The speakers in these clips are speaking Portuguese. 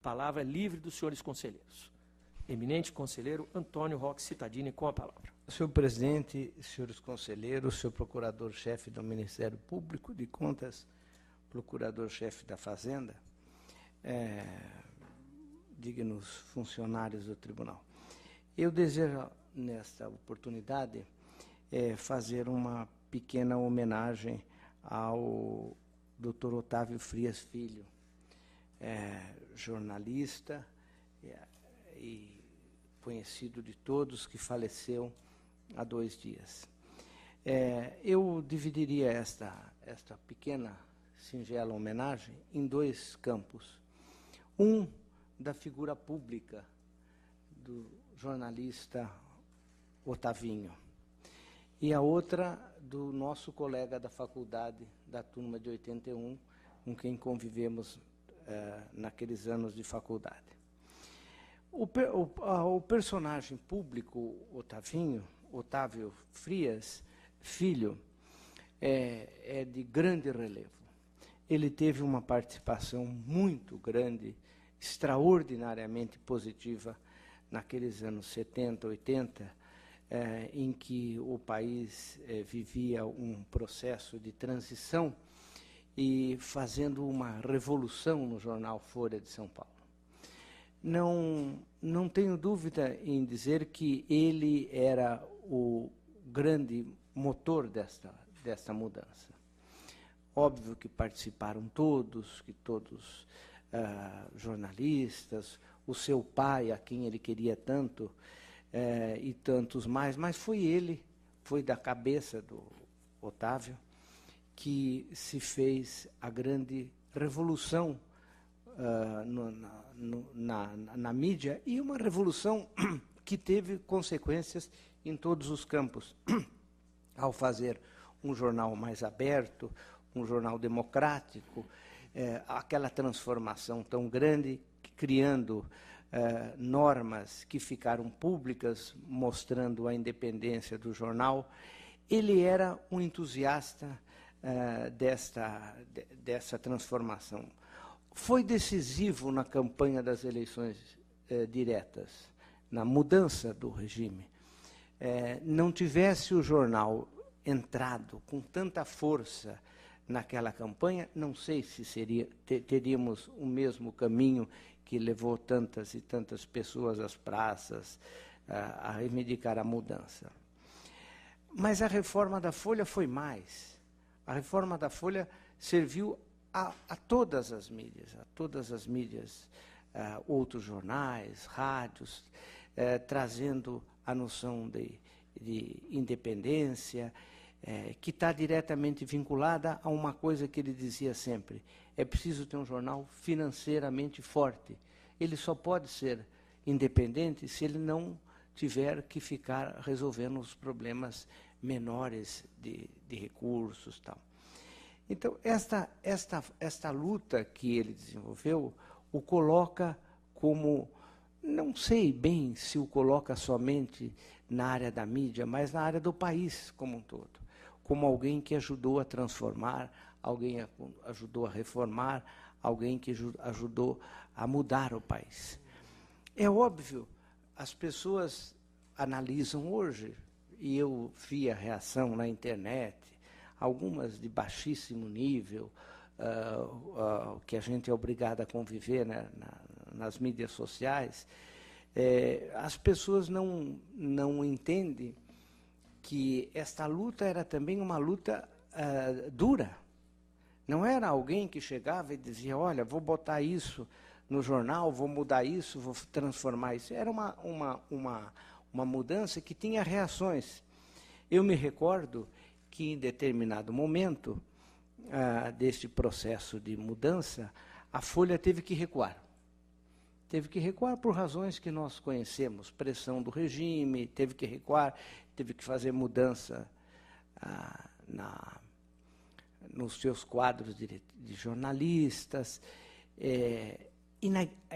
A palavra é livre dos senhores conselheiros. Eminente conselheiro Antônio Roque Cittadini, com a palavra. Senhor presidente, senhores conselheiros, senhor procurador-chefe do Ministério Público de Contas, procurador-chefe da Fazenda, dignos funcionários do tribunal. Eu desejo, nesta oportunidade, fazer uma pequena homenagem ao Dr. Otávio Frias Filho, jornalista e conhecido de todos, que faleceu há 2 dias. Eu dividiria esta pequena, singela homenagem em 2 campos. Um, da figura pública do jornalista Otavinho, e a outra do nosso colega da faculdade, da turma de 81, com quem convivemos naqueles anos de faculdade. O personagem público Otávio Frias Filho, é de grande relevo. Ele teve uma participação muito grande, extraordinariamente positiva, naqueles anos 70, 80, em que o país vivia um processo de transição e fazendo uma revolução no jornal Folha de São Paulo. Não tenho dúvida em dizer que ele era o grande motor desta mudança. Óbvio que participaram todos, jornalistas, o seu pai, a quem ele queria tanto, e tantos mais, mas foi da cabeça do Otávio que se fez a grande revolução na mídia, e uma revolução que teve consequências em todos os campos, ao fazer um jornal mais aberto, um jornal democrático, aquela transformação tão grande, criando normas que ficaram públicas, mostrando a independência do jornal. Ele era um entusiasta dessa transformação. Foi decisivo na campanha das eleições diretas, na mudança do regime. Não tivesse o jornal entrado com tanta força naquela campanha, não sei se teríamos o mesmo caminho que levou tantas e tantas pessoas às praças a reivindicar a mudança. Mas a reforma da Folha foi mais. A reforma da Folha serviu a todas as mídias, outros jornais, rádios, trazendo a noção de independência, que está diretamente vinculada a uma coisa que ele dizia sempre: é preciso ter um jornal financeiramente forte. Ele só pode ser independente se ele não tiver que ficar resolvendo os problemas menores de recursos, tal. Então, esta luta que ele desenvolveu o coloca como, não sei bem se o coloca somente na área da mídia, mas na área do país como um todo, como alguém que ajudou a transformar, alguém ajudou a reformar, alguém que ajudou a mudar o país. É óbvio, as pessoas analisam hoje, e eu vi a reação na internet, algumas de baixíssimo nível, que a gente é obrigado a conviver, né, nas mídias sociais. As pessoas não entendem que esta luta era também uma luta dura. Não era alguém que chegava e dizia: olha, vou botar isso no jornal, vou mudar isso, vou transformar isso. Era uma mudança que tinha reações. Eu me recordo que, em determinado momento deste processo de mudança, a Folha teve que recuar. Teve que recuar por razões que nós conhecemos, pressão do regime, teve que recuar, teve que fazer mudança nos seus quadros de jornalistas. É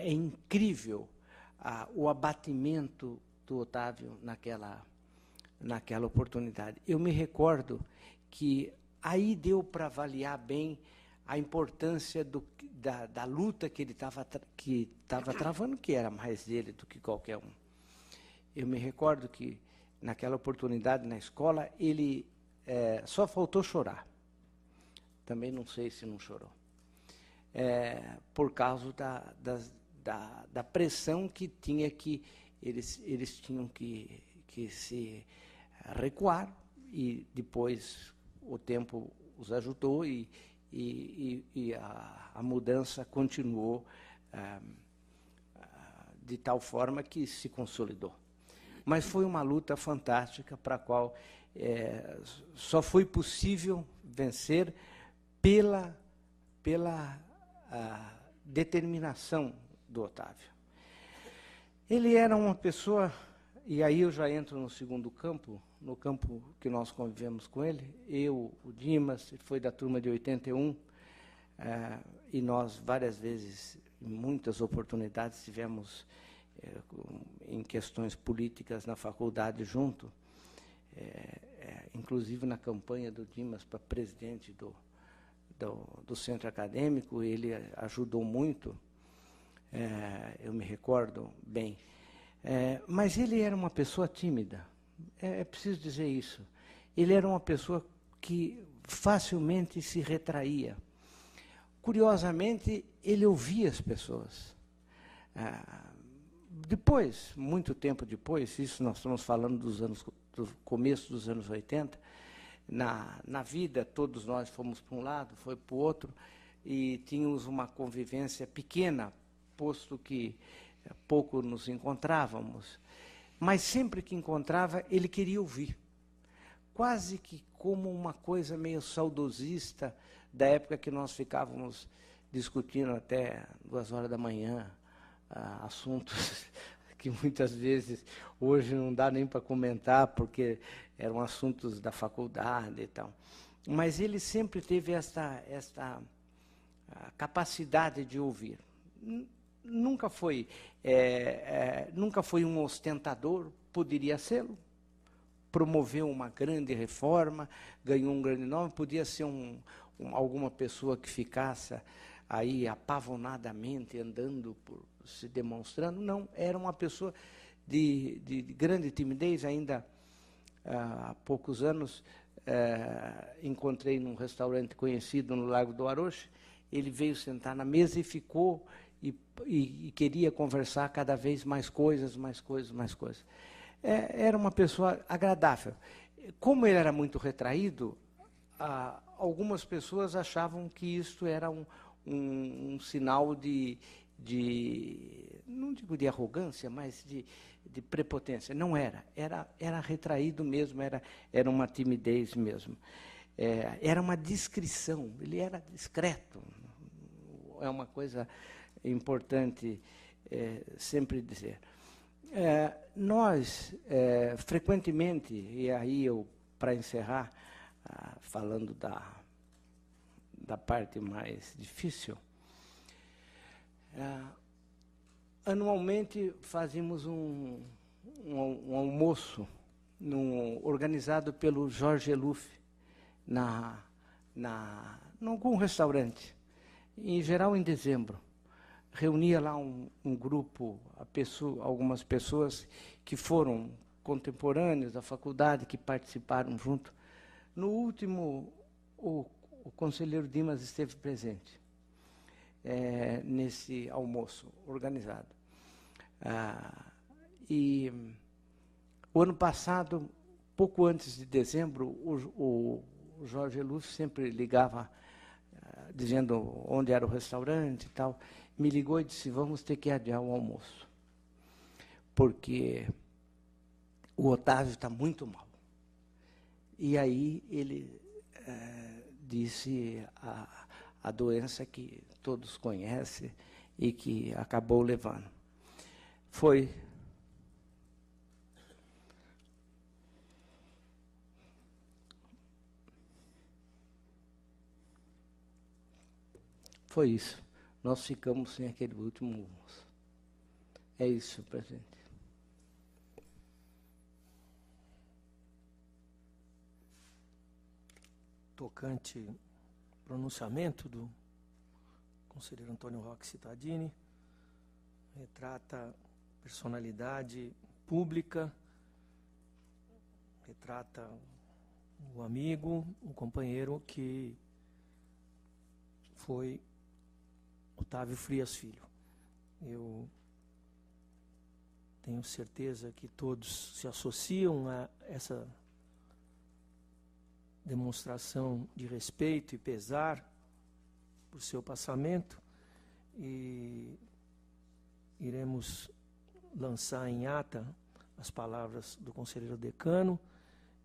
incrível o abatimento do Otávio naquela oportunidade. Eu me recordo que aí deu para avaliar bem a importância da luta que ele estava travando, que era mais dele do que qualquer um. Eu me recordo que, naquela oportunidade na escola, ele só faltou chorar. Também não sei se não chorou. Por causa da pressão que tinha que eles tinham que se recuar, e depois o tempo os ajudou e a mudança continuou de tal forma que se consolidou. Mas foi uma luta fantástica para a qual só foi possível vencer pela determinação do Otávio. Ele era uma pessoa, e aí eu já entro no segundo campo, no campo que nós convivemos com ele, eu, o Dimas, ele foi da turma de 81, e nós várias vezes, em muitas oportunidades, tivemos em questões políticas na faculdade junto, inclusive na campanha do Dimas para presidente do centro acadêmico, ele ajudou muito, eu me recordo bem. Mas ele era uma pessoa tímida, é preciso dizer isso. Ele era uma pessoa que facilmente se retraía. Curiosamente, ele ouvia as pessoas. Depois, muito tempo depois, isso nós estamos falando do começo dos anos 80, na vida todos nós fomos para um lado, foi para o outro, e tínhamos uma convivência pequena, posto que pouco nos encontrávamos, mas sempre que encontrava, ele queria ouvir. Quase que como uma coisa meio saudosista da época que nós ficávamos discutindo até 2 horas da manhã, assuntos que muitas vezes hoje não dá nem para comentar, porque eram assuntos da faculdade e tal. Mas ele sempre teve esta capacidade de ouvir. Nunca foi um ostentador, poderia ser-lo, promoveu uma grande reforma, ganhou um grande nome, podia ser alguma pessoa que ficasse aí apavonadamente andando, se demonstrando. Não, era uma pessoa de grande timidez. Ainda há poucos anos, encontrei num restaurante conhecido no Lago do Aroche, ele veio sentar na mesa e ficou, e queria conversar cada vez mais coisas. Era uma pessoa agradável. Como ele era muito retraído, algumas pessoas achavam que isto era um sinal não digo de arrogância, mas de prepotência. Não era. Era retraído mesmo, era uma timidez mesmo. Era uma discrição, ele era discreto. É uma coisa importante sempre dizer. Nós, frequentemente, e aí eu, para encerrar, falando da parte mais difícil, anualmente fazíamos um almoço organizado pelo Jorge Eluf em algum restaurante, em geral em dezembro. Reunia lá um grupo, algumas pessoas que foram contemporâneos da faculdade, que participaram junto. No último, o conselheiro Dimas esteve presente nesse almoço organizado. E o ano passado, pouco antes de dezembro, o Jorge Eluf sempre ligava dizendo onde era o restaurante e tal. Me ligou e disse, vamos ter que adiar o almoço, porque o Otávio está muito mal. E aí ele disse a doença que todos conhecem e que acabou levando. Foi isso. Nós ficamos sem aquele último almoço. É isso, presidente. Tocante pronunciamento do conselheiro Antônio Roque Cittadini retrata personalidade pública, retrata o amigo, o companheiro que foi Otávio Frias Filho. Eu tenho certeza que todos se associam a essa demonstração de respeito e pesar por seu passamento, e iremos lançar em ata as palavras do conselheiro decano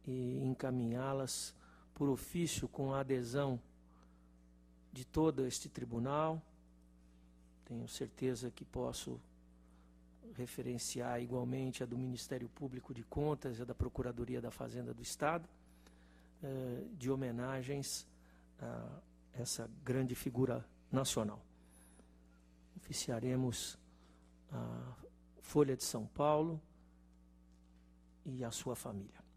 e encaminhá-las por ofício com a adesão de todo este tribunal. Tenho certeza que posso referenciar igualmente a do Ministério Público de Contas e a da Procuradoria da Fazenda do Estado, de homenagens a essa grande figura nacional. Oficiaremos a Folha de São Paulo e a sua família.